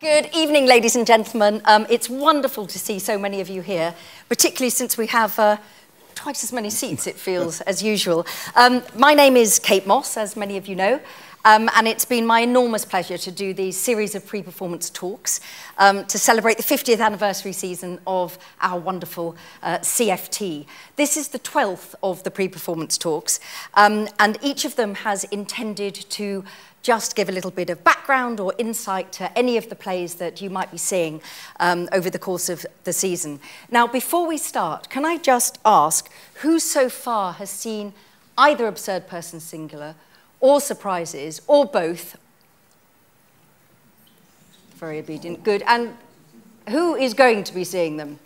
Good evening, ladies and gentlemen. It's wonderful to see so many of you here, particularly since we have twice as many seats, it feels, as usual. My name is Kate Mosse, as many of you know, and it's been my enormous pleasure to do these series of pre-performance talks to celebrate the 50th anniversary season of our wonderful CFT. This is the 12th of the pre-performance talks, and each of them has intended to just give a little bit of background or insight to any of the plays that you might be seeing over the course of the season. Now, before we start, can I just ask who so far has seen either Absurd Person Singular or Surprises or both? Very obedient, good. And who is going to be seeing them?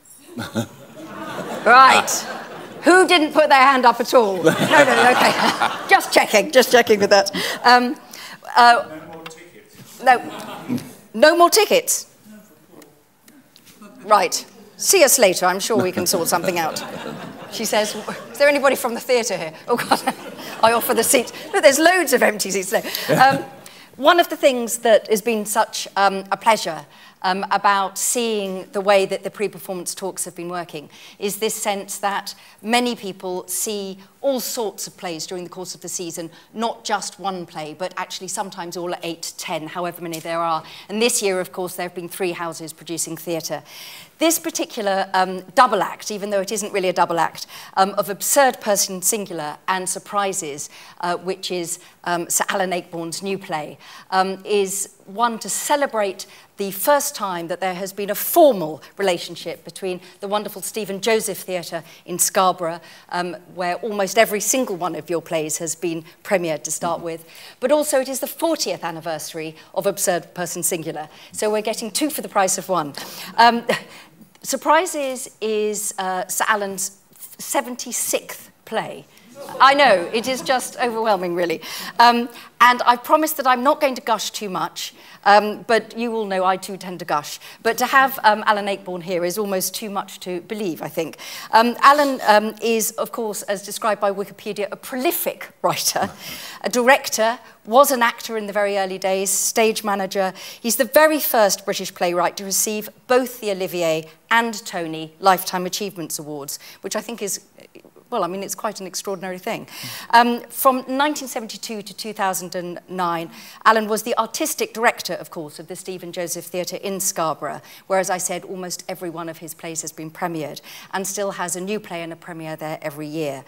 Right. Who didn't put their hand up at all? No, okay. Just checking with that. No more tickets. No more tickets? Right. See us later. I'm sure we can sort something out. She says, is there anybody from the theatre here? Oh, God, I offer the seat. Look, there's loads of empty seats there. One of the things that has been such a pleasure about seeing the way that the pre-performance talks have been working is this sense that many people see all sorts of plays during the course of the season, not just one play, but actually sometimes all 8, 10, however many there are. And this year, of course, there have been 3 houses producing theatre. This particular double act, even though it isn't really a double act, of Absurd Person Singular and Surprises, which is Sir Alan Ayckbourn's new play, is one to celebrate the first time that there has been a formal relationship between the wonderful Stephen Joseph Theatre in Scarborough, where almost every single one of your plays has been premiered to start with, but also it is the 40th anniversary of Absurd Person Singular, so we're getting 2 for the price of 1. Surprises is Sir Alan's 76th play. I know, it is just overwhelming, really. And I promise that I'm not going to gush too much, but you all know I too tend to gush. But to have Alan Ayckbourn here is almost too much to believe, I think. Alan is, of course, as described by Wikipedia, a prolific writer, a director, was an actor in the very early days, stage manager. He's the very first British playwright to receive both the Olivier and Tony Lifetime Achievements Awards, which I think is, well, I mean, it's quite an extraordinary thing. From 1972 to 2009, Alan was the artistic director, of course, of the Stephen Joseph Theatre in Scarborough, where, as I said, almost every one of his plays has been premiered and still has a new play and a premiere there every year.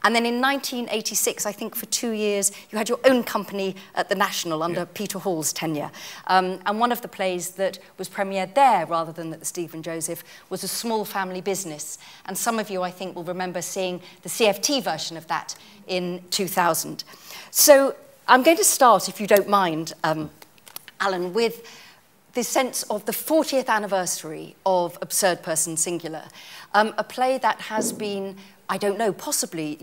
And then in 1986, I think for 2 years, you had your own company at the National under Peter Hall's tenure. And one of the plays that was premiered there rather than at the Stephen Joseph was A Small Family Business. And some of you, I think, will remember seeing the CFT version of that in 2000. So I'm going to start, if you don't mind, Alan, with the sense of the 40th anniversary of Absurd Person Singular, a play that has been, I don't know, possibly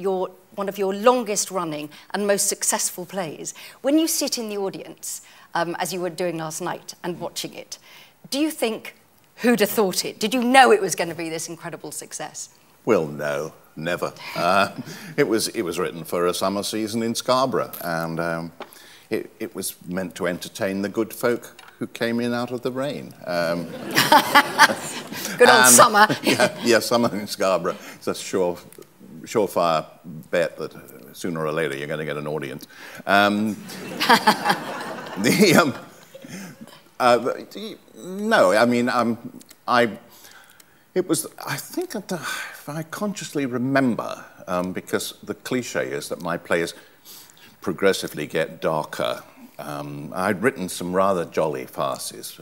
one of your longest running and most successful plays. When you sit in the audience, as you were doing last night and watching it, do you think, who'd have thought it? Did you know it was going to be this incredible success? Well, no, never. It was written for a summer season in Scarborough, and it was meant to entertain the good folk who came in out of the rain. Good old summer. Yeah, summer in Scarborough. It's a surefire bet that sooner or later you're going to get an audience. No, I mean, it was, I think, if I consciously remember, because the cliche is that my plays progressively get darker. I'd written some rather jolly farces,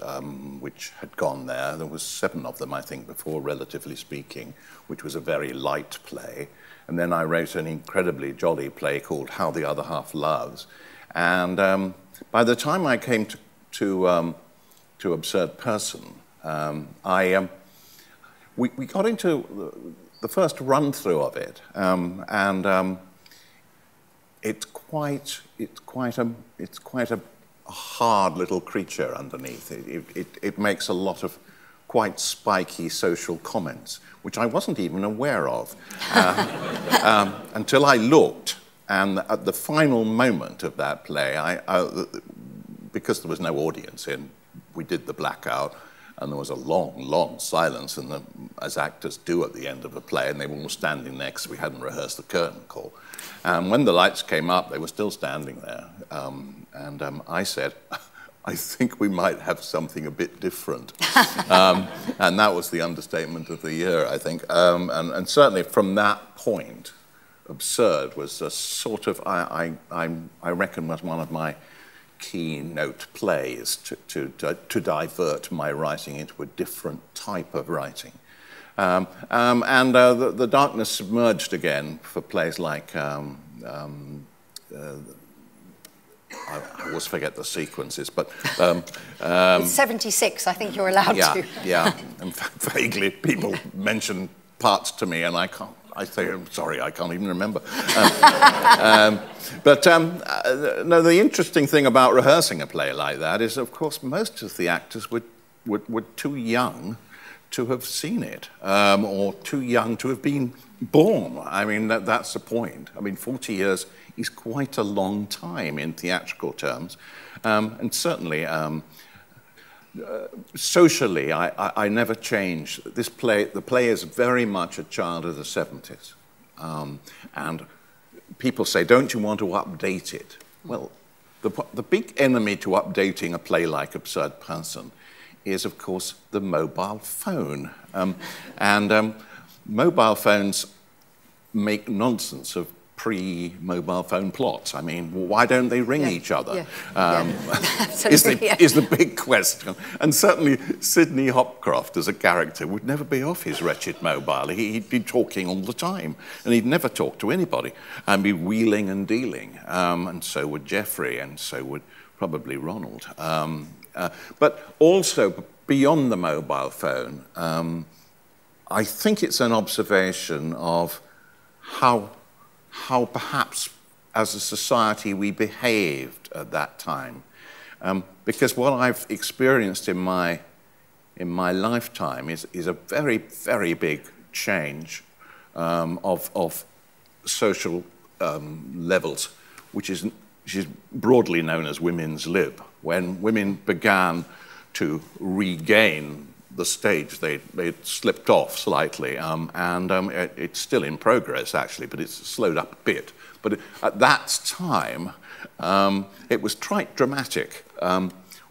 which had gone there. There was 7 of them, I think, before, relatively speaking, which was a very light play. And then I wrote an incredibly jolly play called How the Other Half Loves. And by the time I came to Absurd Person, we got into the first run-through of it, and it's quite a hard little creature underneath. It makes a lot of quite spiky social comments, which I wasn't even aware of until I looked. And at the final moment of that play, because there was no audience in we did the blackout, and there was a long, long silence, and as actors do at the end of a play, and they were all standing next. We hadn't rehearsed the curtain call. And when the lights came up, they were still standing there. I said, I think we might have something a bit different. And that was the understatement of the year, I think. And certainly from that point, Absurd was a sort of, I reckon, was one of my keynote plays to divert my writing into a different type of writing. The darkness submerged again for plays like, I always forget the sequences, but... it's 76, I think you're allowed to. Yeah, and vaguely people mention parts to me and I say, I'm sorry, I can't even remember. No, the interesting thing about rehearsing a play like that is, of course, most of the actors were too young to have seen it, or too young to have been born. I mean, that's the point. I mean, 40 years is quite a long time in theatrical terms. And certainly, socially, I never changed. The play is very much a child of the 70s. And people say, don't you want to update it? Well, the big enemy to updating a play like Absurd Person is, of course, the mobile phone. Mobile phones make nonsense of pre-mobile phone plots. I mean, why don't they ring each other? Is the big question. And certainly Sidney Hopcroft as a character would never be off his wretched mobile. He'd be talking all the time, and he'd never talk to anybody, and be wheeling and dealing. And so would Geoffrey, and so would probably Ronald. But also, beyond the mobile phone, I think it's an observation of how perhaps as a society we behaved at that time. Because what I've experienced in my lifetime is a very, very big change of social levels, which is broadly known as women's lib. When women began to regain the stage, they'd slipped off slightly, it's still in progress, actually, but it's slowed up a bit. But at that time, it was trite dramatic.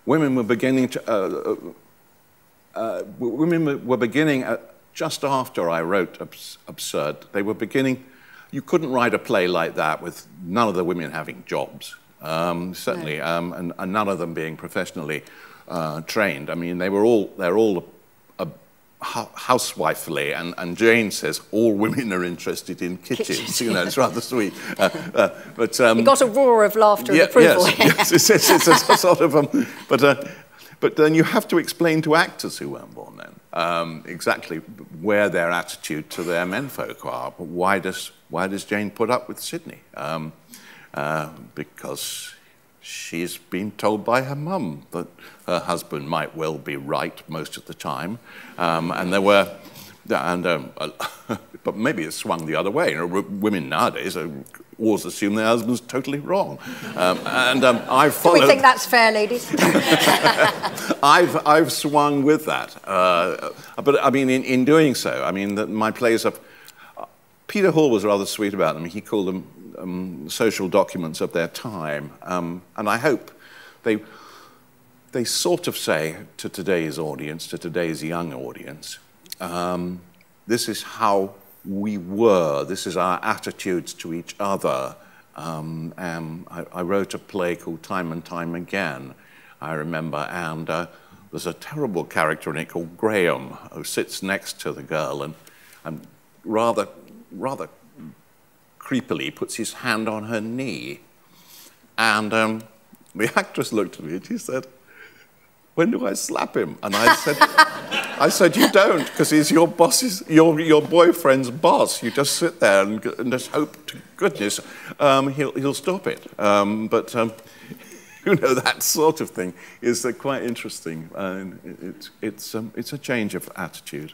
Women were beginning just after I wrote Absurd, they were beginning, you couldn't write a play like that with none of the women having jobs, certainly, no. And none of them being professionally trained. I mean, they're all housewifely, and Jane says all women are interested in kitchens. You know, it's rather sweet. But you got a roar of laughter and approval. Yes, it's a sort of. But then you have to explain to actors who weren't born then exactly where their attitude to their menfolk are. But why does Jane put up with Sidney? Because she's been told by her mum that her husband might well be right most of the time, but maybe it's swung the other way. You know, women nowadays always assume their husband's totally wrong, I've followed. Do we think that's fair, ladies? I've swung with that, but I mean, in doing so, I mean that my plays have. Peter Hall was rather sweet about them. He called them social documents of their time, and I hope they sort of say to today's audience, to today's young audience, this is how we were, this is our attitudes to each other. I wrote a play called Time and Time Again, I remember, and there's a terrible character in it called Graham, who sits next to the girl and rather creepily puts his hand on her knee. And the actress looked at me and she said, when do I slap him? And I said, you don't, because he's your boss's, your boyfriend's boss. You just sit there and just hope to goodness he'll stop it. But you know, that sort of thing is quite interesting. It's a change of attitude,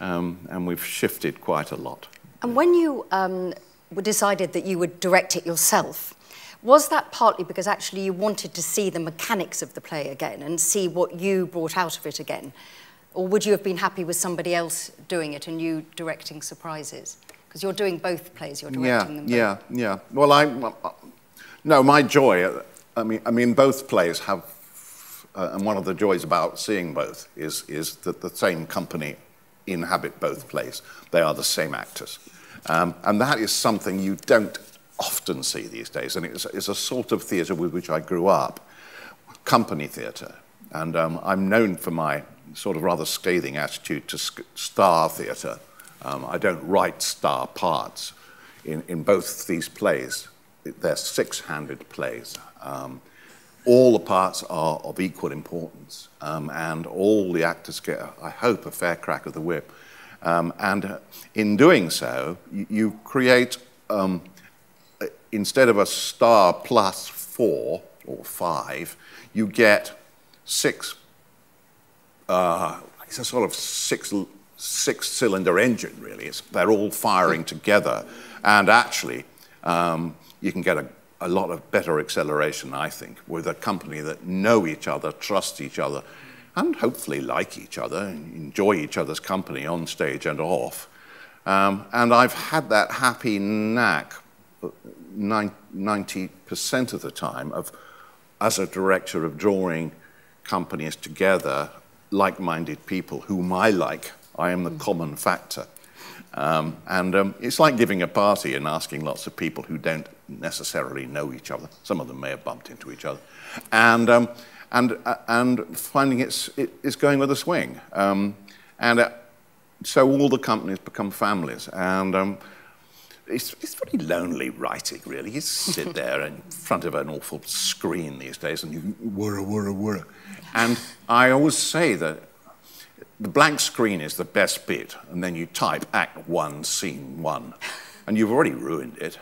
and we've shifted quite a lot. And when you decided that you would direct it yourself, Was that partly because actually you wanted to see the mechanics of the play again and see what you brought out of it again? Or would you have been happy with somebody else doing it and you directing surprises? Because you're doing both plays, you're directing them both. Yeah. Well, no, my joy, I mean, both plays have, and one of the joys about seeing both is that the same company inhabit both plays. They are the same actors. And that is something you don't often see these days, and it's a sort of theatre with which I grew up, company theatre. And I'm known for my sort of rather scathing attitude to star theatre. I don't write star parts. In both these plays, they're six-handed plays. All the parts are of equal importance, and all the actors get, I hope, a fair crack of the whip. And in doing so, you create, instead of a star plus 4 or 5, you get 6. It's a sort of six-cylinder engine, really. They're all firing together, and actually, you can get a lot of better acceleration, I think, with a company that know each other, trust each other, and hopefully like each other, and enjoy each other's company on stage and off. And I've had that happy knack 90% of the time of, as a director, of drawing companies together, like-minded people whom I like. I am the common factor. It's like giving a party and asking lots of people who don't necessarily know each other. Some of them may have bumped into each other. And finding it's going with a swing. So all the companies become families. And it's very lonely writing, really. You sit there in front of an awful screen these days and you whirr, whirr, whirr. And I always say that the blank screen is the best bit, and then you type Act 1, Scene 1, and you've already ruined it.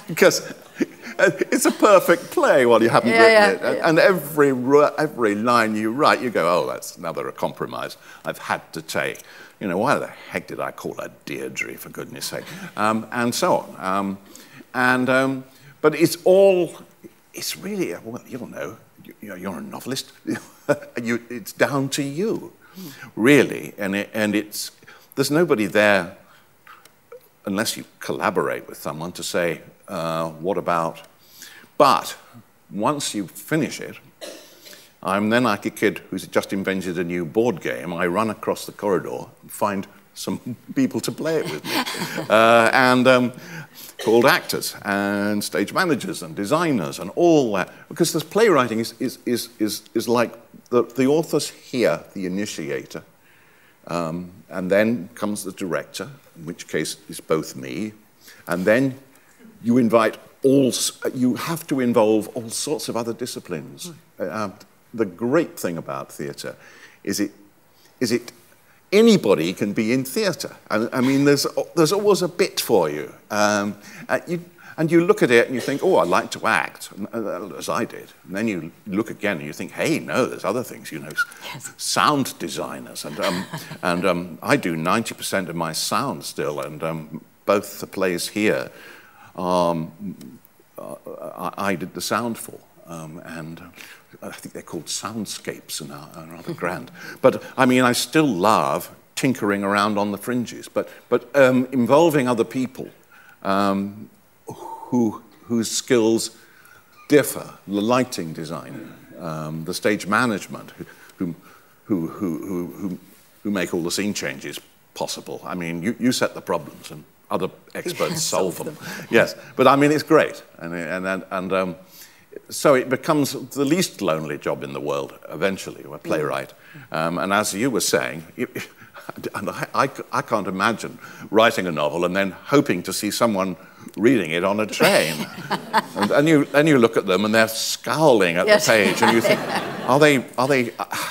Because it's a perfect play while you haven't written it. And every line you write, you go, oh, that's another compromise I've had to take. You know, why the heck did I call her Deirdre, for goodness sake? And so on. But it's really, well, you'll know, you're a novelist. It's down to you, really. And there's nobody there, unless you collaborate with someone, to say, what about? But once you finish it, I'm then like a kid who's just invented a new board game. I run across the corridor and find some people to play it with me. Called actors and stage managers and designers and all that. Because this playwriting is like the author's here, the initiator, and then comes the director, in which case is both me, and then you have to involve all sorts of other disciplines. The great thing about theatre is anybody can be in theatre. I mean, there's always a bit for you. And you look at it and you think, oh, I'd like to act, as I did. And then you look again and you think, hey, no, there's other things, you know, sound designers. And I do 90% of my sound still, and both the plays here, I did the sound for. And I think they're called soundscapes and are rather grand. But I mean, I still love tinkering around on the fringes, but involving other people whose skills differ. The lighting designer, the stage management, who make all the scene changes possible. I mean, you set the problems and other experts solve them. Yes, but I mean, it's great, and so it becomes the least lonely job in the world eventually, a playwright. And as you were saying, I can't imagine writing a novel and then hoping to see someone reading it on a train. and you look at them and they're scowling at the page, and you think, are they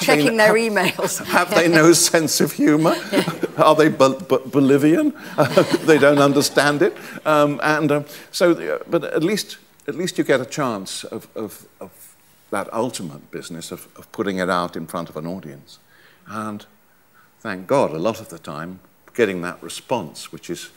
checking their emails? Have they no sense of humour? Are they Bolivian? They don't understand it. But at least you get a chance of that ultimate business of putting it out in front of an audience. And thank God, a lot of the time, getting that response, which is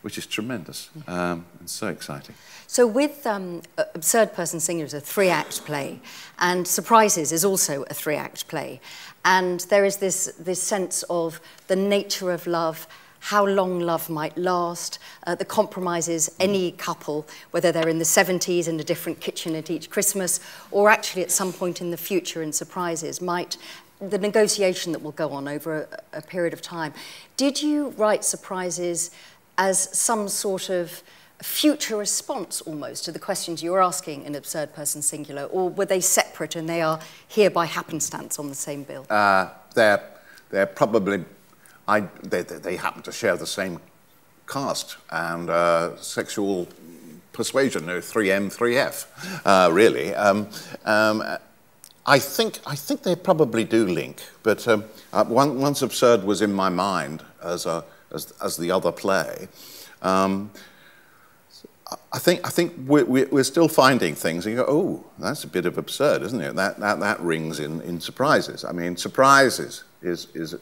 which is tremendous and so exciting. So with Absurd Person Singular is a 3-act play, and Surprises is also a 3-act play. And there is this sense of the nature of love, how long love might last, the compromises any couple, whether they're in the 70s in a different kitchen at each Christmas, or actually at some point in the future in Surprises, the negotiation that will go on over a period of time. Did you write Surprises as some sort of future response almost to the questions you were asking in Absurd Person Singular, or were they separate and they are here by happenstance on the same bill? They're probably, they happen to share the same cast and sexual persuasion, 3M, 3F, really. I think they probably do link, but once Absurd was in my mind as the other play, I think we're still finding things, and you go, oh, that's a bit of Absurd, isn't it? That rings in Surprises. I mean, Surprises is.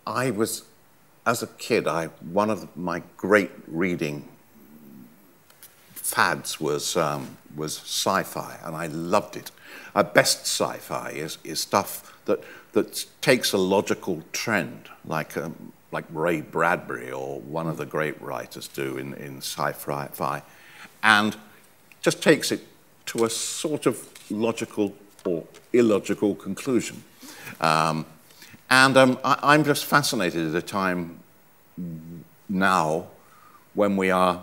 I was, as a kid, one of my great reading fads was sci-fi, and I loved it. Our best sci-fi is stuff that takes a logical trend, like Ray Bradbury or one of the great writers do in sci-fi, and just takes it to a sort of logical or illogical conclusion. I'm just fascinated at a time now when we are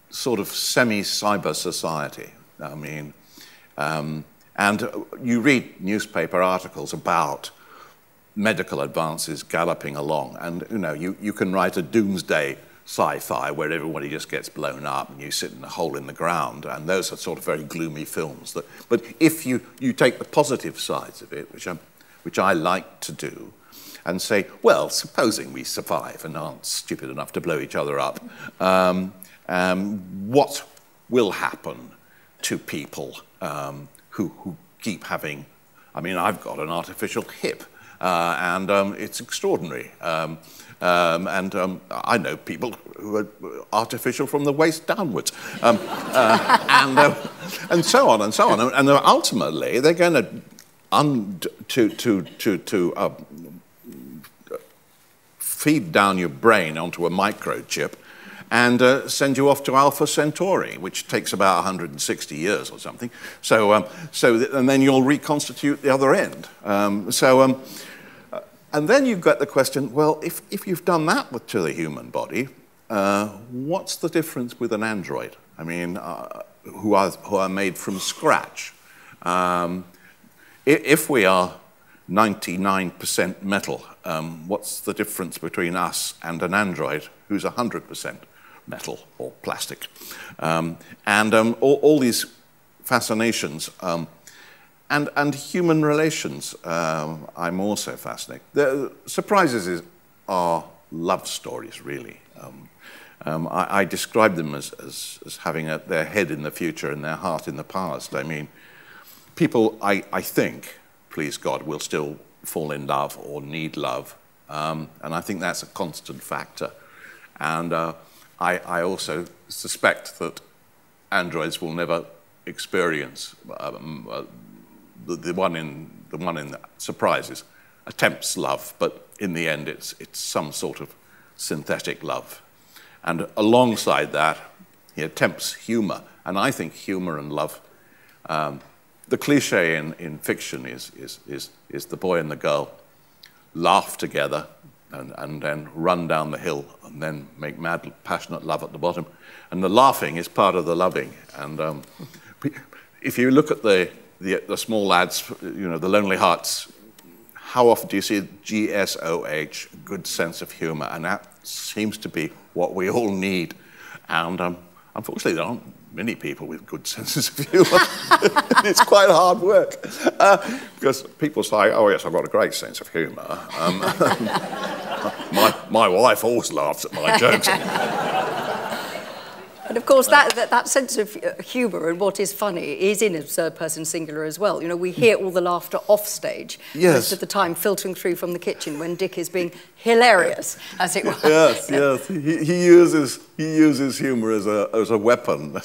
sort of semi-cyber society. I mean, and you read newspaper articles about medical advances galloping along, and you can write a doomsday sci-fi where everybody just gets blown up and you sit in a hole in the ground, and those are sort of very gloomy films. But if you take the positive sides of it, which I like to do, and say, well, supposing we survive and aren't stupid enough to blow each other up, what will happen to people who keep having, I mean, I've got an artificial hip, and it's extraordinary. And I know people who are artificial from the waist downwards, and so on and so on. And ultimately, they're going to feed down your brain onto a microchip and send you off to Alpha Centauri, which takes about 160 years or something. And then you'll reconstitute the other end. And then you've got the question, well, if you've done that to the human body, what's the difference with an android? I mean, who are made from scratch? If we are 99% metal, what's the difference between us and an android who's 100% metal or plastic? All these fascinations, and human relations, I'm also fascinated. The Surprises are love stories, really. I describe them as having their head in the future and their heart in the past. I mean, people, I think, please God, will still fall in love or need love. And I think that's a constant factor. And I also suspect that androids will never experience the one in Surprises attempts love, but in the end it's some sort of synthetic love. And alongside that, he attempts humor. And I think humor and love, the cliche in fiction is the boy and the girl laugh together and then run down the hill and then make mad, passionate love at the bottom. And the laughing is part of the loving. And if you look at the small ads, the Lonely Hearts, how often do you see GSOH, good sense of humor? And that seems to be what we all need. And unfortunately, there aren't many people with good senses of humor. It's quite hard work. Because people say, oh yes, I've got a great sense of humor. My wife always laughs at my jokes. And of course, that sense of humour and what is funny is in a third-person singular as well. You know, we hear all the laughter off stage most of the time, filtering through from the kitchen when Dick is being hilarious, as it were. Yes, yes. He uses humour as a weapon.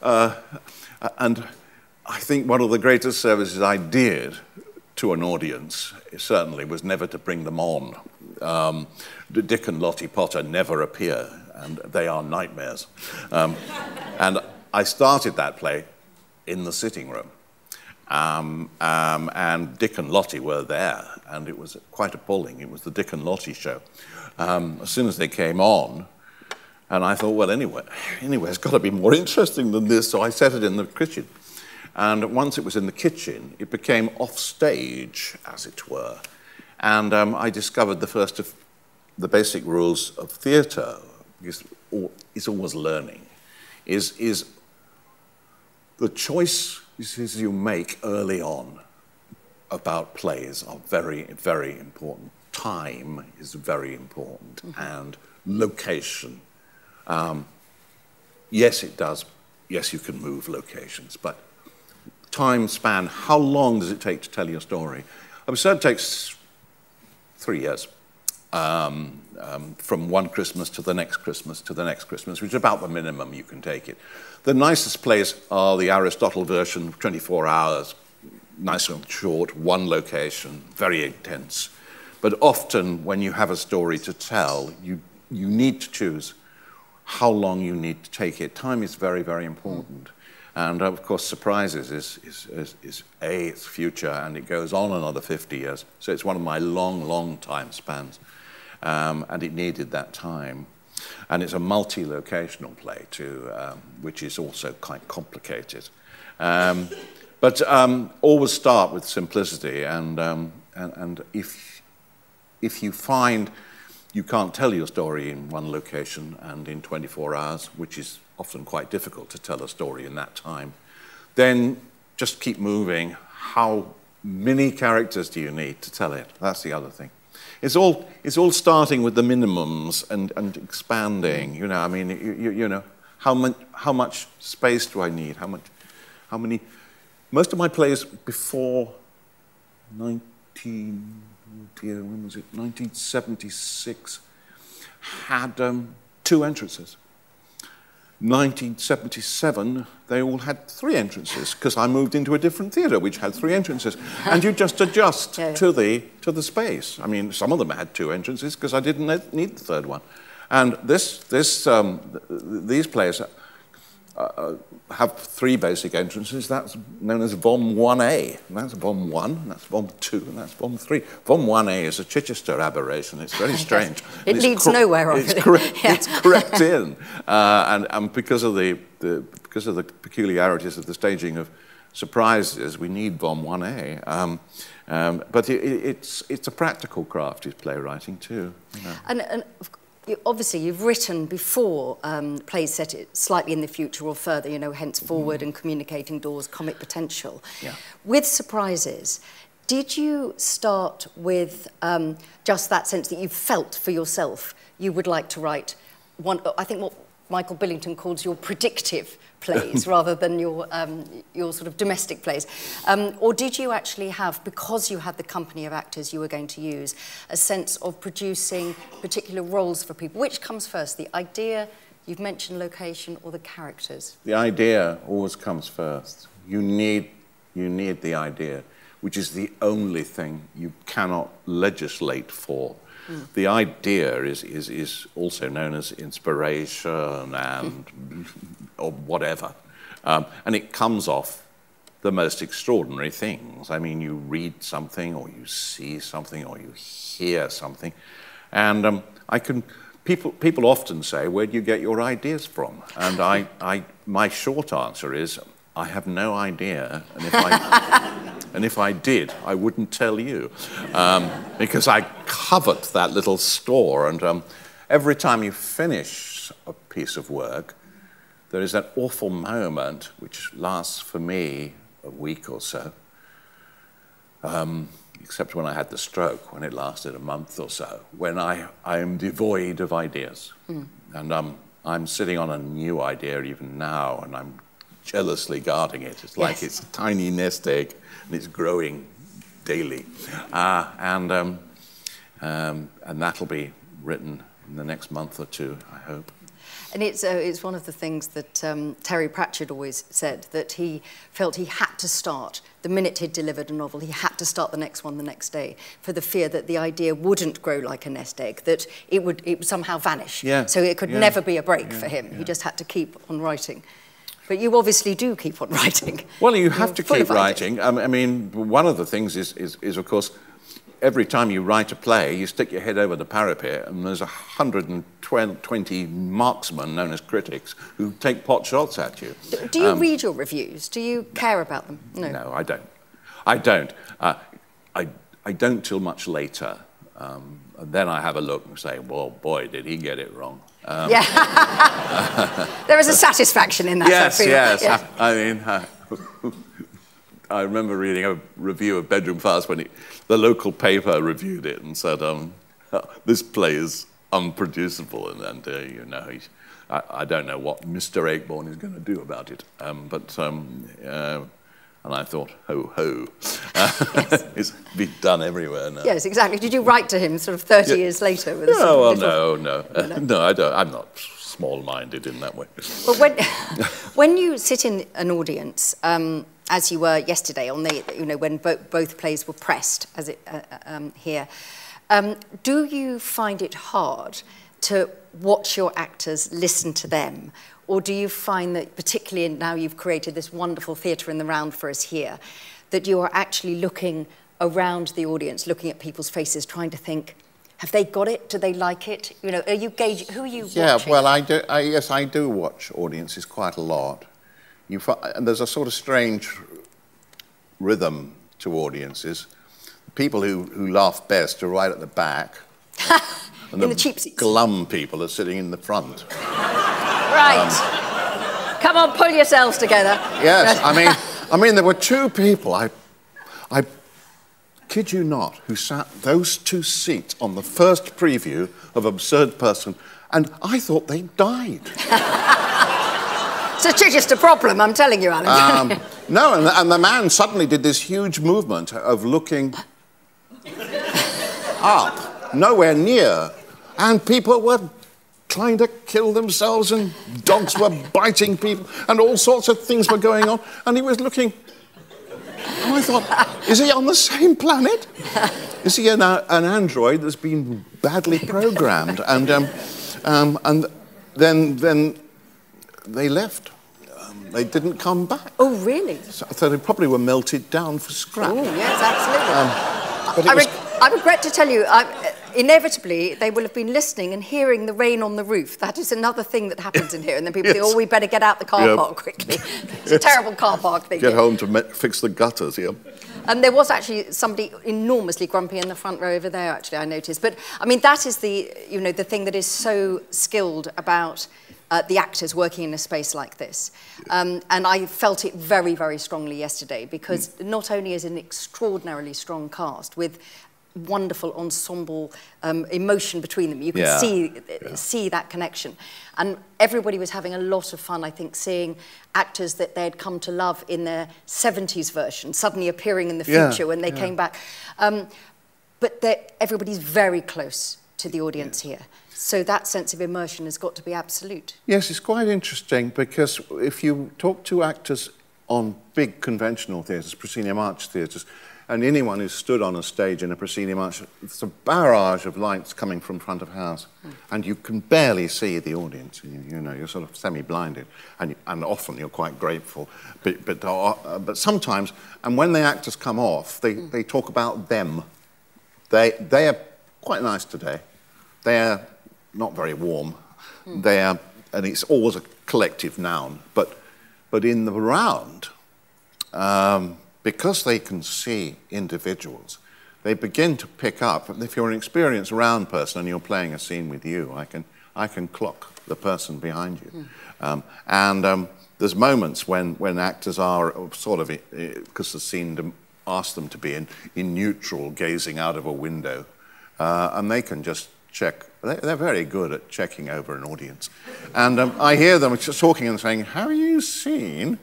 And I think one of the greatest services I did to an audience, certainly, was never to bring them on. Dick and Lottie Potter never appear, and they are nightmares. And I started that play in the sitting room. And Dick and Lottie were there, and it was quite appalling. It was the Dick and Lottie show. As soon as they came on, and I thought, well, anyway, it's got to be more interesting than this, so I set it in the kitchen. And once it was in the kitchen, it became off stage, as it were. And I discovered the first of the basic rules of theatre, is always learning, is the choices you make early on about plays are very, very important. Time is very important, and location. Yes, it does. Yes, you can move locations, but time span, how long does it take to tell your story? I would say it takes 3 years. From one Christmas to the next Christmas to the next Christmas, which is about the minimum you can take it. The nicest plays are the Aristotle version, 24 hours, nice and short, one location, very intense. But often when you have a story to tell, you need to choose how long you need to take it. Time is very, very important. And of course, surprises is its future, and it goes on another 50 years. So it's one of my long, long time spans. And it needed that time. And it's a multi-locational play too, which is also quite complicated. But always start with simplicity, and if you find you can't tell your story in one location and in 24 hours, which is often quite difficult to tell a story in that time, then just keep moving. How many characters do you need to tell it? That's the other thing. It's all starting with the minimums and expanding. You know, I mean, you know, how much space do I need? How many? Most of my plays before 1976 had 2 entrances. 1977, they all had 3 entrances because I moved into a different theatre which had 3 entrances, and you just adjust to the space. I mean, some of them had 2 entrances because I didn't need the 3rd one, and these plays have 3 basic entrances. That's known as Vom 1A. And that's Vom 1, and that's Vom 2, and that's Vom 3. Vom 1A is a Chichester aberration. It's very strange. It leads nowhere, obviously. It's correct in, and because of the peculiarities of the staging of surprises, we need Vom 1A. But it's a practical craft, is playwriting too. You know. And obviously, you've written before plays set it slightly in the future or further, you know, henceforward and communicating doors, comic potential. Yeah. With surprises, did you start with just that sense that you felt for yourself you would like to write one, I think what Michael Billington calls your predictive plays rather than your sort of domestic plays? Or did you actually have, because you had the company of actors you were going to use, a sense of producing particular roles for people? Which comes first, the idea, you've mentioned location, or the characters? The idea always comes first. You need the idea, which is the only thing you cannot legislate for. The idea is also known as inspiration and or whatever, and it comes off the most extraordinary things. I mean, you read something, or you see something, or you hear something, and people often say, "Where do you get your ideas from?" And my short answer is, I have no idea, and if I did, I wouldn't tell you, because I covet that little store, and every time you finish a piece of work, there is that awful moment, which lasts for me a week or so, except when I had the stroke, when it lasted a month or so, when I am devoid of ideas. And I'm sitting on a new idea even now, and I'm jealously guarding it. It's like it's a tiny nest egg, and it's growing daily. And that'll be written in the next month or two, I hope. And it's one of the things that Terry Pratchett always said, that he felt he had to start, the minute he'd delivered a novel, he had to start the next one the next day, for the fear that the idea wouldn't grow like a nest egg, that it would somehow vanish. Yeah. So it could never be a break for him. He just had to keep on writing. But you obviously do keep on writing. Well, you have to keep writing. I mean, one of the things is of course, every time you write a play, you stick your head over the parapet, and there's 120 marksmen, known as critics, who take pot shots at you. Do you read your reviews? Do you care about them? No. No, I don't. I don't. I don't till much later. And then I have a look and say, well, boy, did he get it wrong. There is a satisfaction in that. Yes, yes. Yeah. I mean, I remember reading a review of Bedroom Fast when the local paper reviewed it and said, this play is unproducible, and you know, I don't know what Mr. Ayckbourn is going to do about it. And I thought, ho, ho. Yes. It's been done everywhere now. Yes, exactly. Did you write to him sort of 30 years later? With No, no. No, I don't. I'm not small-minded in that way. But when you sit in an audience, as you were yesterday, on the, you know, when both plays were pressed, as it here, do you find it hard to watch your actors, listen to them? Or do you find that, particularly now you've created this wonderful theatre in the round for us here, that you are actually looking around the audience, looking at people's faces, trying to think, have they got it? Do they like it? You know, are you gauging, who are you watching? Yeah, well, yes, I do watch audiences quite a lot. And there's a sort of strange rhythm to audiences. People who laugh best are right at the back. And in the cheap seats. Glum people are sitting in the front. Right. Come on, pull yourselves together. Yes, I mean, there were two people, I kid you not, who sat those two seats on the first preview of Absurd Person, and I thought they died. So it's just a problem, I'm telling you, Alan. No, and the man suddenly did this huge movement of looking up, nowhere near, and people were trying to kill themselves, and dogs were biting people, and all sorts of things were going on, and he was looking, and I thought, is he on the same planet? Is he an android that's been badly programmed? And then they left. They didn't come back. Oh, really? So they probably were melted down for scrap. Oh, yes, absolutely. I regret to tell you, inevitably, they will have been listening and hearing the rain on the roof. That is another thing that happens in here. And then people think, oh, we better get out the car park quickly. It's a terrible car park thing. Get home to fix the gutters, yeah. And there was actually somebody enormously grumpy in the front row over there, actually, I noticed. But, I mean, that is the thing that is so skilled about the actors working in a space like this. And I felt it very, very strongly yesterday, because not only is it an extraordinarily strong cast with wonderful ensemble emotion between them, you can see that connection. And everybody was having a lot of fun, I think, seeing actors that they'd come to love in their 70s version suddenly appearing in the future when they came back. But everybody's very close to the audience here. So that sense of immersion has got to be absolute. Yes, it's quite interesting, because if you talk to actors on big conventional theatres, proscenium arch theatres, and anyone who's stood on a stage in a proscenium arch, it's a barrage of lights coming from front of house, and you can barely see the audience. You know, you're sort of semi-blinded, and often you're quite grateful. But sometimes, and when the actors come off, they talk about them. They are quite nice today. They're not very warm. And it's always a collective noun. But in the round, because they can see individuals, they begin to pick up. If you're an experienced round person and you're playing a scene with you, I can clock the person behind you. There's moments when actors are sort of, because the scene asks them to be in neutral, gazing out of a window, and they can just check they're very good at checking over an audience. And I hear them just talking and saying, "Have you seen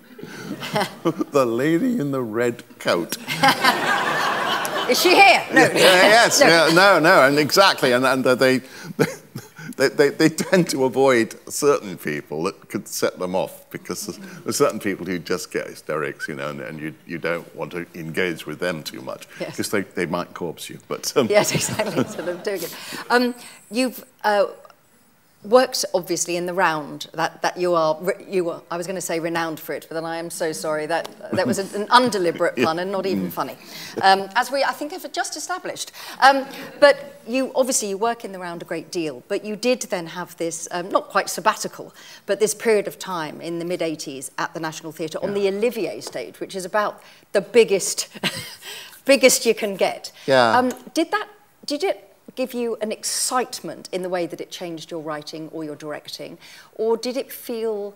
the lady in the red coat?" Is she here? No. Yes. No. And exactly. And they tend to avoid certain people that could set them off, because there's certain people who just get hysterics, you know, and you don't want to engage with them too much, because they might corpse you. But yes, exactly. Sort of doing it. You've worked obviously in the round that you are. I was going to say renowned for it, but then I am so sorry that was an undeliberate pun and not even funny, as I think have just established. But you work in the round a great deal. But you did then have this not quite sabbatical, but this period of time in the mid-80s at the National Theatre on the Olivier stage, which is about the biggest you can get. Yeah. Did it give you an excitement in the way that it changed your writing or your directing, or did it feel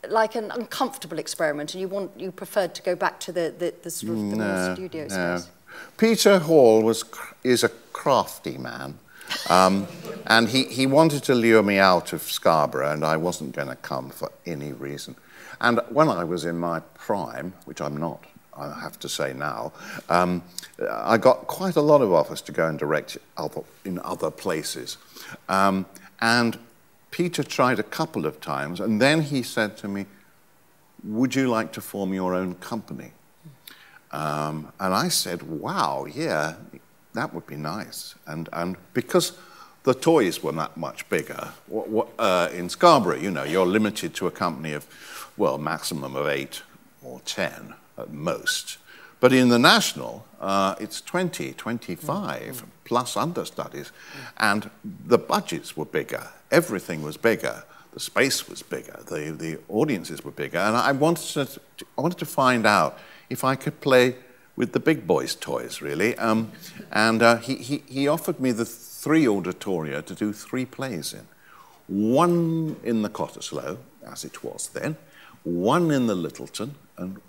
like an uncomfortable experiment and you preferred to go back to the sort of the more studio space? Peter Hall is a crafty man, and he wanted to lure me out of Scarborough, and I wasn't going to come for any reason. And when I was in my prime, which I'm not, I have to say now, I got quite a lot of offers to go and direct in other places. And Peter tried a couple of times, and then he said to me, "Would you like to form your own company?" And I said, "Wow, yeah, that would be nice." And because the toys were that much bigger, in Scarborough, you know, you're limited to a company of, well, maximum of 8 or 10 at most. But in the National, it's 20, 25, plus understudies. And the budgets were bigger. Everything was bigger. The space was bigger. The audiences were bigger. And I wanted to find out if I could play with the big boys' toys, really. He offered me the 3 auditoria to do 3 plays in. 1 in the Cottesloe, as it was then, 1 in the Littleton, and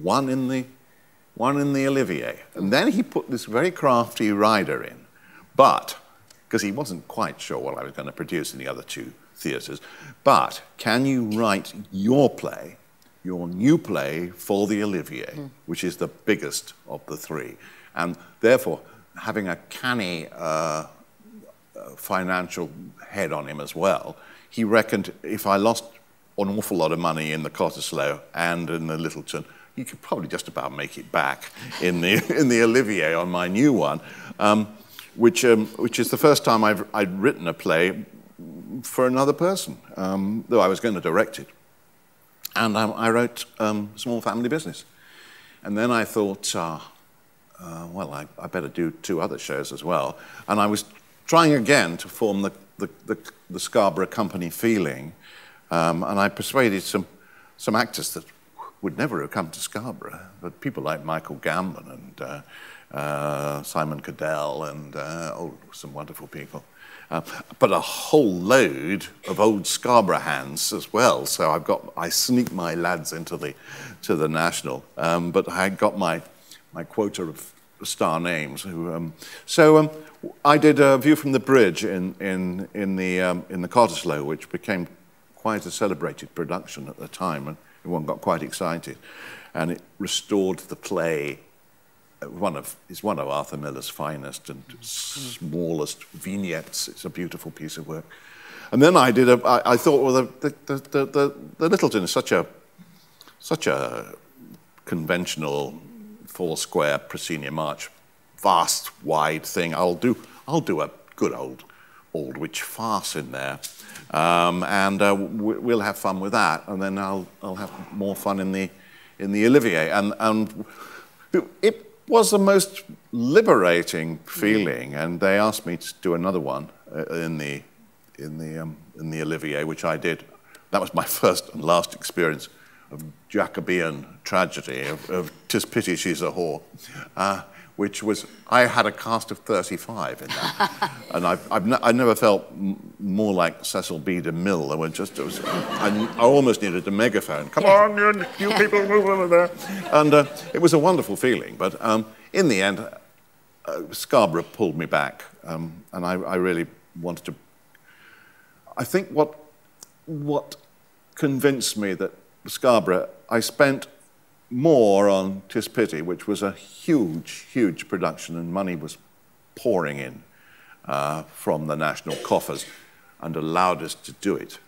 1 in the Olivier. And then he put this very crafty rider in, but, because he wasn't quite sure what I was going to produce in the other 2 theatres, but can you write your play, your new play, for the Olivier, which is the biggest of the 3. And therefore, having a canny financial head on him as well, he reckoned if I lost an awful lot of money in the Cottesloe and in the Littleton, you could probably just about make it back in the Olivier on my new one, which is the first time I'd written a play for another person, though I was going to direct it. And I wrote Small Family Business. And then I thought, well, I better do 2 other shows as well. And I was trying again to form the Scarborough company feeling, and I persuaded some actors that would never have come to Scarborough, but people like Michael Gambon and Simon Cadell and some wonderful people. But a whole load of old Scarborough hands as well. So I sneaked my lads into the National, but I got my quota of star names. I did a View from the Bridge in the Cottesloe, which became quite a celebrated production at the time, and everyone got quite excited, and it restored the play. It's one of Arthur Miller's finest and smallest vignettes. It's a beautiful piece of work. And then I thought, well, the Littleton is such a conventional 4-square proscenium march, vast, wide thing. I'll do a good old witch farce in there, and we'll have fun with that. And then I'll have more fun in the Olivier. And it was the most liberating feeling. And they asked me to do another one in the Olivier, which I did. That was my first and last experience of Jacobean tragedy, of 'Tis Pity She's a Whore, which was, I had a cast of 35 in that. And I never felt more like Cecil B. DeMille. I almost needed a megaphone. Come on, you people, move over there. And it was a wonderful feeling. But in the end, Scarborough pulled me back. And I really wanted to I think what convinced me that Scarborough, I spent more on 'Tis Pity, which was a huge, huge production, and money was pouring in from the national coffers, and allowed us to do it.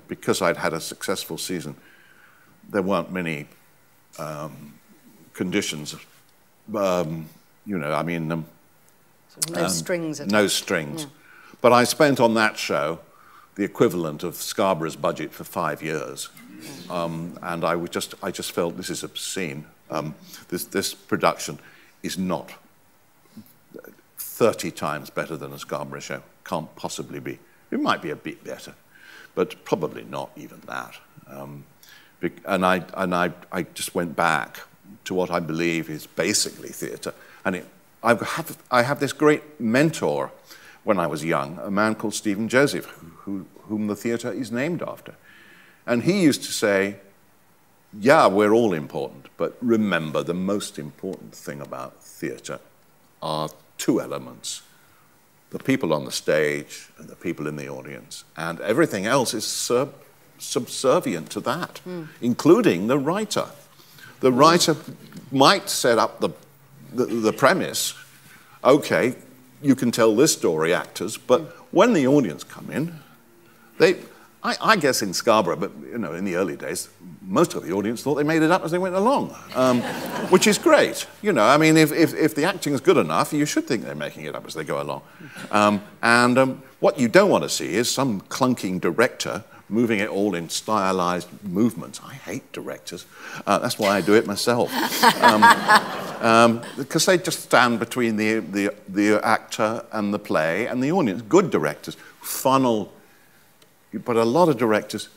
Because I'd had a successful season, there weren't many conditions. You know, I mean, no strings. No strings. Yeah. But I spent on that show the equivalent of Scarborough's budget for 5 years, and I just felt this is obscene. This production is not 30 times better than a Scarborough show. Can't possibly be. It might be a bit better, but probably not even that. And I just went back to what I believe is basically theatre. And I have this great mentor when I was young, a man called Stephen Joseph, whom the theatre is named after. And he used to say, yeah, we're all important, but remember, the most important thing about theatre are 2 elements: the people on the stage and the people in the audience. And everything else is subservient to that, including the writer. The writer might set up the premise. Okay, you can tell this story, actors, but when the audience come in, I guess in Scarborough, but you know, in the early days, most of the audience thought they made it up as they went along, which is great. You know, I mean, if the acting is good enough, you should think they're making it up as they go along. What you don't want to see is some clunking director moving it all in stylized movements. I hate directors. That's why I do it myself. Because they just stand between the actor and the play and the audience. Good directors funnel, but a lot of directors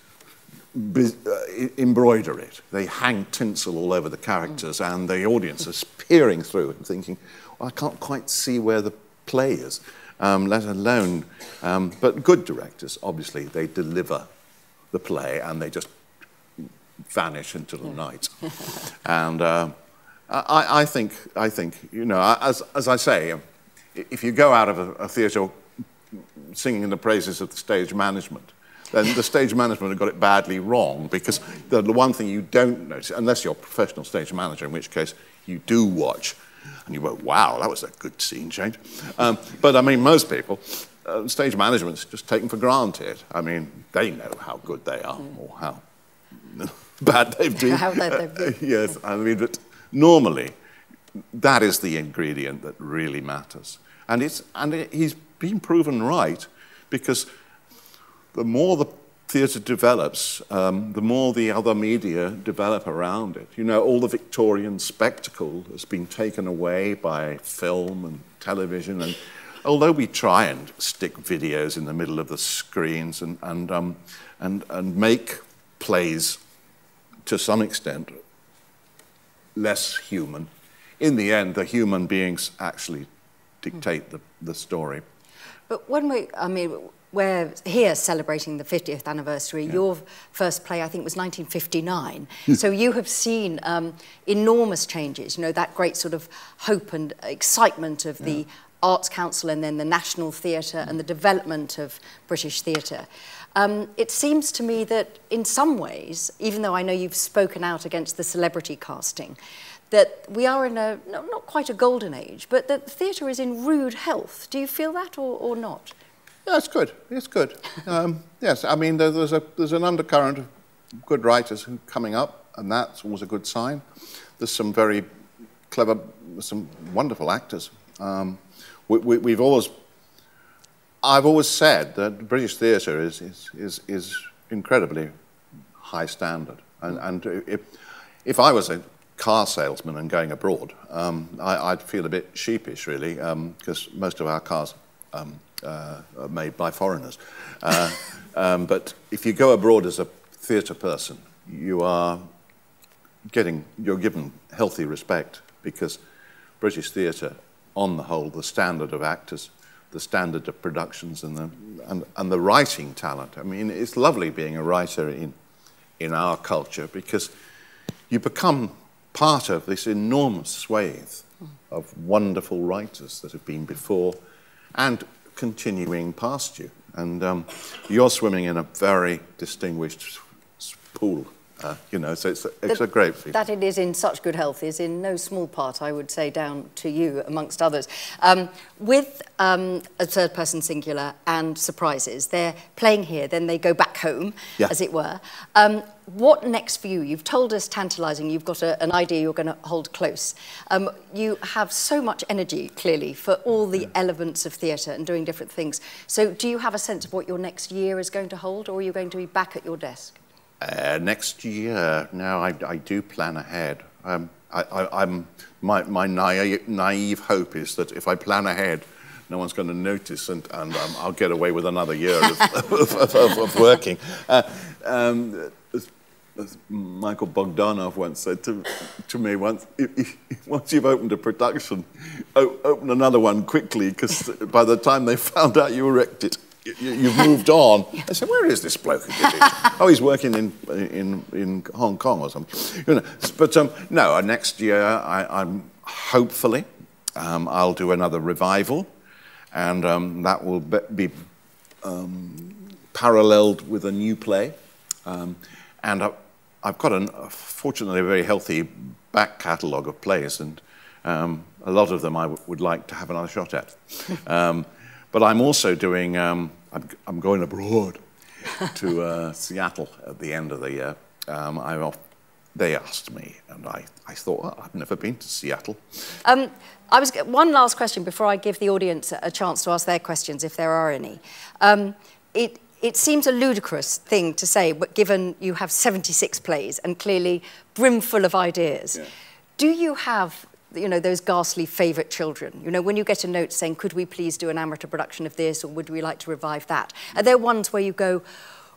embroider it. They hang tinsel all over the characters, and the audience is peering through and thinking, well, I can't quite see where the play is, let alone... but good directors, obviously, they deliver the play and they just vanish into the night. And I think, you know, as I say, if you go out of a theatre singing the praises of the stage management, then the stage management have got it badly wrong, because the one thing you don't notice, unless you're a professional stage manager, in which case you do watch and you go, wow, that was a good scene change. But I mean, most people, stage management's just taken for granted. I mean, they know how good they are or how bad they've been. How bad they've been. Yes, I mean, but normally that is the ingredient that really matters. And he's been proven right, because the more the theatre develops, the more the other media develop around it. You know, all the Victorian spectacle has been taken away by film and television, and although we try and stick videos in the middle of the screens and make plays to some extent less human, in the end, the human beings actually dictate the story. But when we're here celebrating the 50th anniversary. Yeah. Your first play, I think, was 1959. So you have seen enormous changes, you know, that great sort of hope and excitement of the Arts Council and then the National Theatre and the development of British theatre. It seems to me that in some ways, even though I know you've spoken out against the celebrity casting, that we are in a, not quite a golden age, but that theatre is in rude health. Do you feel that or not? Yeah, it's good. It's good. Yes, I mean, there's an undercurrent of good writers coming up, and that's always a good sign. There's some very clever, some wonderful actors. I've always said that British theatre is incredibly high standard, and if I was a car salesman and going abroad, I'd feel a bit sheepish, really, because most of our cars are made by foreigners. But if you go abroad as a theatre person, you're given healthy respect, because British theatre, on the whole, the standard of actors, the standard of productions, and the writing talent. I mean, it's lovely being a writer in our culture, because you become part of this enormous swathe of wonderful writers that have been before and continuing past you. And you're swimming in a very distinguished pool, you know, so it's a great feat. That it is in such good health is in no small part, I would say, down to you, amongst others. With a third person singular and surprises, they're playing here, then they go back home, as it were. What next for you? You've told us tantalising, you've got an idea you're going to hold close. You have so much energy, clearly, for all the elements of theatre and doing different things. So do you have a sense of what your next year is going to hold, or are you going to be back at your desk? Next year, no, I do plan ahead. My naive hope is that if I plan ahead, no one's going to notice, and I'll get away with another year of working. As Michael Bogdanov once said to me, once you've opened a production, open another one quickly, because by the time they found out you wrecked it, you've moved on. I said, where is this bloke who did it? Oh, he's working in Hong Kong or something. You know, but no, next year I'm hopefully I'll do another revival, and that will be paralleled with a new play. And I've got fortunately a very healthy back catalogue of plays, and a lot of them I would like to have another shot at. But I'm also doing, I'm going abroad to Seattle at the end of the year. They asked me, and I thought, well, I've never been to Seattle. One last question before I give the audience a chance to ask their questions, if there are any. It seems a ludicrous thing to say, but given you have 76 plays and clearly brimful of ideas, do you have, you know, those ghastly favourite children? You know, when you get a note saying, could we please do an amateur production of this, or would we like to revive that? Are there ones where you go,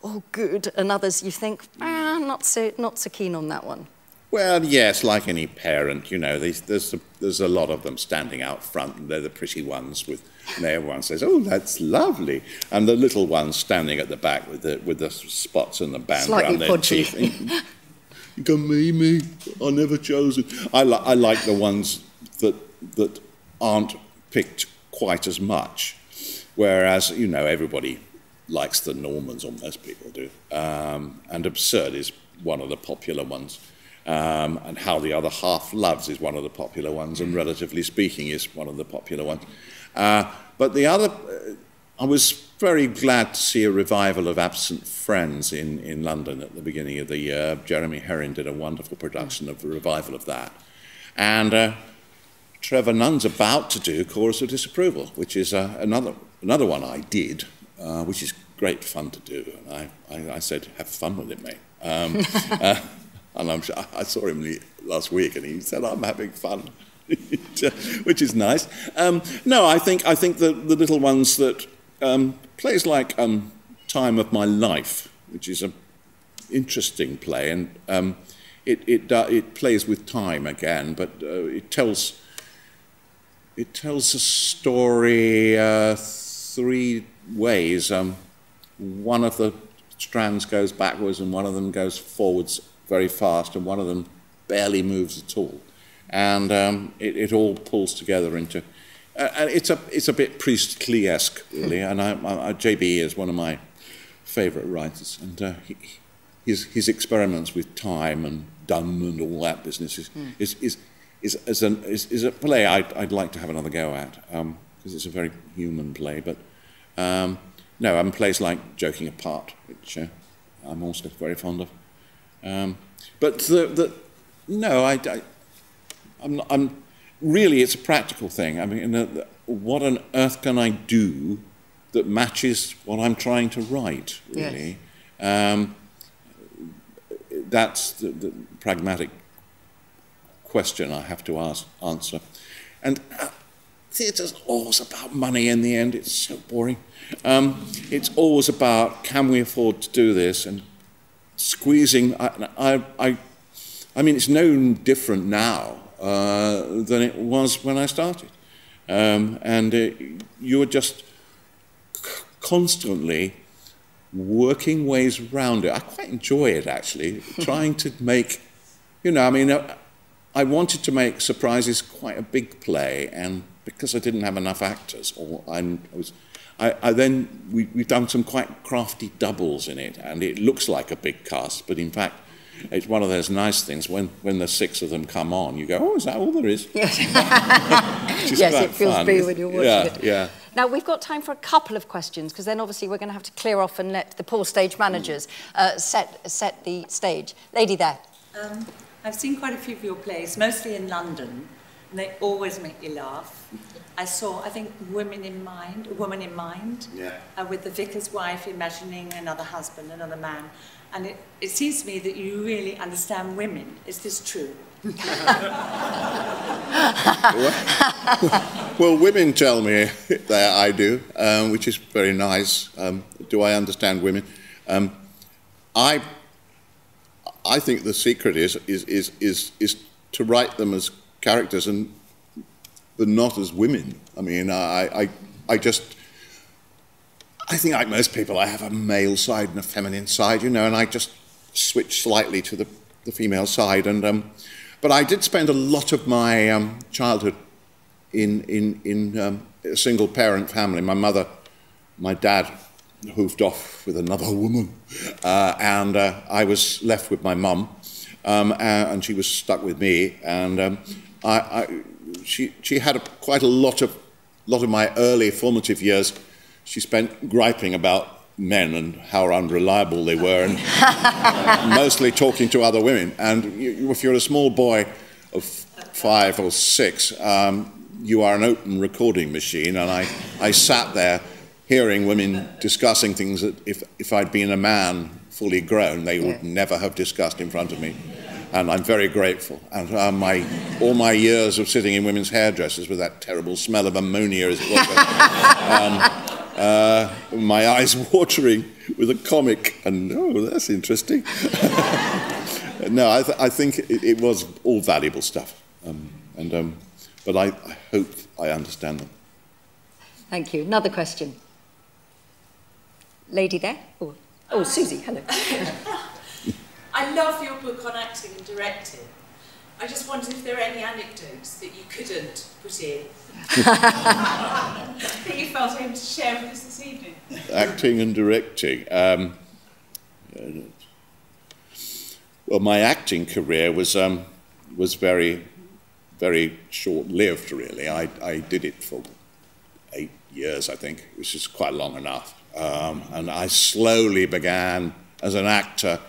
oh, good, and others you think, not so keen on that one? Well, yes, like any parent, you know, there's a lot of them standing out front, and they're the pretty ones with, and everyone says, oh, that's lovely. And the little ones standing at the back with the spots and the band around their teeth. You go, me, I never chose it. I like the ones that aren't picked quite as much, whereas, you know, everybody likes the Normans, or most people do. And Absurd is one of the popular ones. And How the Other Half Loves is one of the popular ones, and Relatively Speaking is one of the popular ones. But the other, I was very glad to see a revival of Absent Friends in London at the beginning of the year. Jeremy Herring did a wonderful production of a revival of that. And Trevor Nunn's about to do Chorus of Disapproval, which is another one I did, which is great fun to do. And I said, have fun with it, mate. And I saw him last week, and he said, I'm having fun, which is nice. No, I think the little ones that, plays like Time of My Life, which is an interesting play, and it plays with time again, but it tells a story three ways. One of the strands goes backwards, and one of them goes forwards very fast, and one of them barely moves at all. And it all pulls together into... and it's a bit Priestley-esque, really, and J.B. is one of my favourite writers, and his experiments with time and done and all that business is a play I'd like to have another go at, because it's a very human play, but no, and plays like Joking Apart, which I'm also very fond of. But no, I'm really, it's a practical thing. I mean, what on earth can I do that matches what I'm trying to write, really? Yes. That's the pragmatic question I have to answer. And theatre's always about money in the end. It's so boring. It's always about, can we afford to do this? And squeezing, I mean, it's no different now than it was when I started. And you're just constantly working ways around it. I quite enjoy it, actually, trying to make, you know, I mean, I wanted to make Surprises quite a big play, and because I didn't have enough actors, or we've done some quite crafty doubles in it, and it looks like a big cast, but in fact, it's one of those nice things when the 6 of them come on, you go, oh, is that all there is? Yes, yes, it feels big when you're watching it. Yeah. Now, we've got time for a couple of questions, because then obviously we're going to have to clear off and let the poor stage managers set the stage. Lady there. I've seen quite a few of your plays, mostly in London, and they always make me laugh. I saw, I think, A Woman in Mind, with the vicar's wife imagining another husband, another man. And it seems to me that you really understand women. Is this true? Well, women tell me that I do, which is very nice. Do I understand women? I think the secret is to write them as characters but not as women. I mean, I think, like most people, I have a male side and a feminine side, you know, and I just switch slightly to the female side. And but I did spend a lot of my childhood in a single-parent family. My dad hoofed off with another woman, and I was left with my mum, and she was stuck with me. And she had quite a lot of my early formative years. She spent griping about men and how unreliable they were, and mostly talking to other women. And if you're a small boy of 5 or 6, you are an open recording machine. And I sat there hearing women discussing things that if I'd been a man fully grown, they would never have discussed in front of me. And I'm very grateful. And all my years of sitting in women's hairdressers with that terrible smell of ammonia as it was, my eyes watering with a comic, and oh, that's interesting. No, I think it was all valuable stuff, but I hope I understand them. Thank you. Another question. Lady there? Oh, Susie, hello. I love your book on acting and directing. I just wondered if there are any anecdotes that you couldn't put in that you felt able to share with us this evening. Acting and directing. Well, my acting career was very, very short-lived, really. I did it for 8 years, I think, which is quite long enough. And I slowly began as an actor,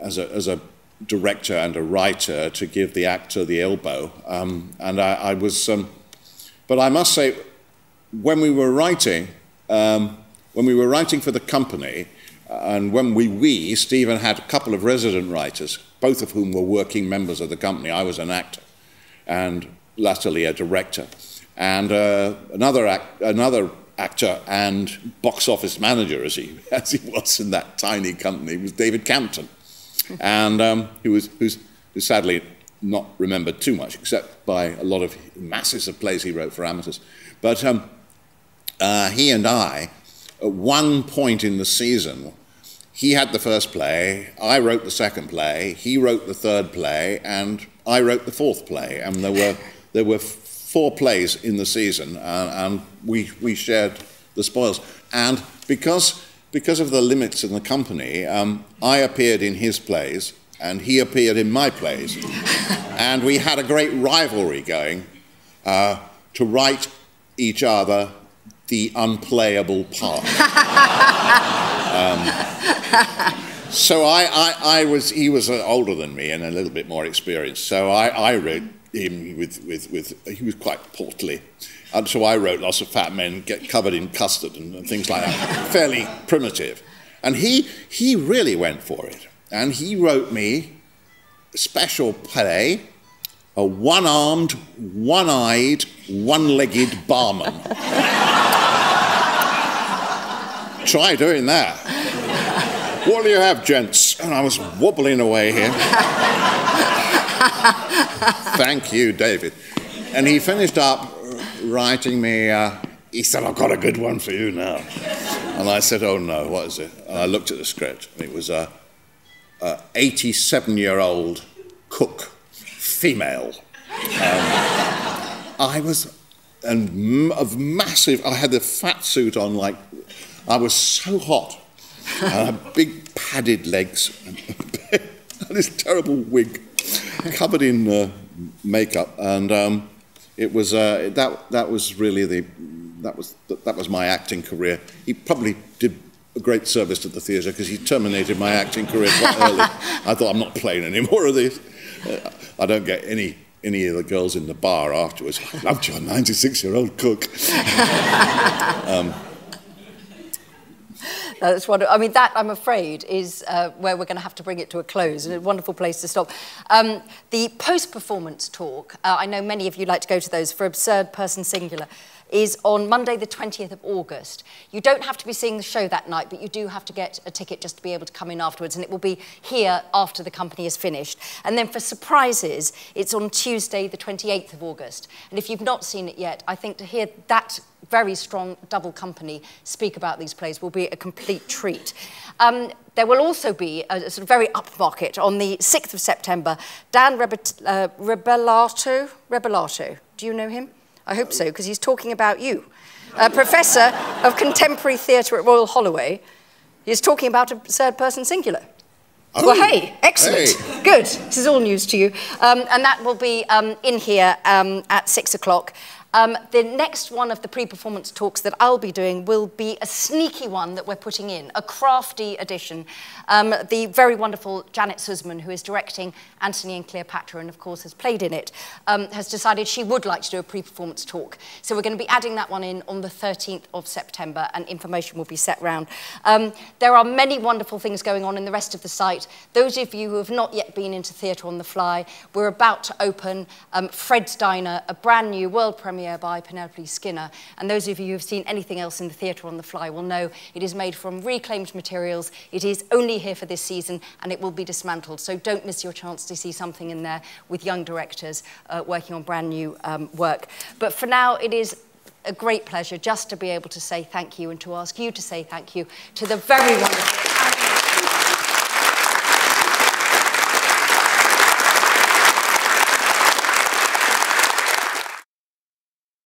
as a director and a writer, to give the actor the elbow. And I was, but I must say, when we were writing for the company, and when Stephen had a couple of resident writers, both of whom were working members of the company. I was an actor, and latterly a director. And another actor and box office manager, as he was in that tiny company, was David Campton. And who's sadly not remembered too much, except by a lot of masses of plays he wrote for amateurs. But he and I, at one point in the season, he had the first play, I wrote the second play, he wrote the third play, and I wrote the fourth play. And there were 4 plays in the season, and we shared the spoils. And because of the limits in the company, I appeared in his plays, and he appeared in my plays. And we had a great rivalry going to write each other the unplayable part. So he was older than me and a little bit more experienced, so I wrote him he was quite portly. And so I wrote lots of fat men get covered in custard and things like that, fairly primitive. And he really went for it. And he wrote me a special play, a one-armed, one-eyed, one-legged barman. Try doing that. What do you have, gents? And I was wobbling away here. Thank you, David. And he finished up writing me, he said, I've got a good one for you now. And I said, oh no, what is it? And I looked at the script, and it was a 87-year-old cook, female. I was of massive, I had the fat suit on, like, I was so hot. I had big padded legs, and this terrible wig, covered in makeup, and it was that was really that was my acting career. He probably did a great service to the theatre because he terminated my acting career quite early. I thought, I'm not playing any more of this. I don't get any of the girls in the bar afterwards. I loved your 96-year-old cook. That's wonderful. I mean, that, I'm afraid, is where we're going to have to bring it to a close, and a wonderful place to stop. The post-performance talk, I know many of you like to go to those, for Absurd Person Singular, is on Monday the 20th of August. You don't have to be seeing the show that night, but you do have to get a ticket just to be able to come in afterwards, and it will be here after the company is finished. And then for surprises, it's on Tuesday the 28th of August. And if you've not seen it yet, I think to hear that very strong double company speak about these plays will be a complete treat. There will also be a sort of very upmarket on the 6th of September. Dan Rebellato, do you know him? I hope so, because he's talking about you. Professor of Contemporary Theatre at Royal Holloway. He's talking about Absurd Person Singular. Oh, well, hey, excellent. Hey. Good. This is all news to you. And that will be in here at 6 o'clock. The next one of the pre-performance talks that I'll be doing will be a sneaky one that we're putting in, a crafty edition. The very wonderful Janet Sussman, who is directing Antony and Cleopatra and, of course, has played in it, has decided she would like to do a pre-performance talk. So we're going to be adding that one in on the 13th of September, and information will be set round. There are many wonderful things going on in the rest of the site. Those of you who have not yet been into Theatre on the Fly, we're about to open Fred's Diner, a brand new world premiere by Penelope Skinner, and those of you who have seen anything else in the Theatre on the Fly will know it is made from reclaimed materials. It is only here for this season, and it will be dismantled, so don't miss your chance to see something in there with young directors working on brand new work. But for now, it is a great pleasure just to be able to say thank you and to ask you to say thank you to the very wonderful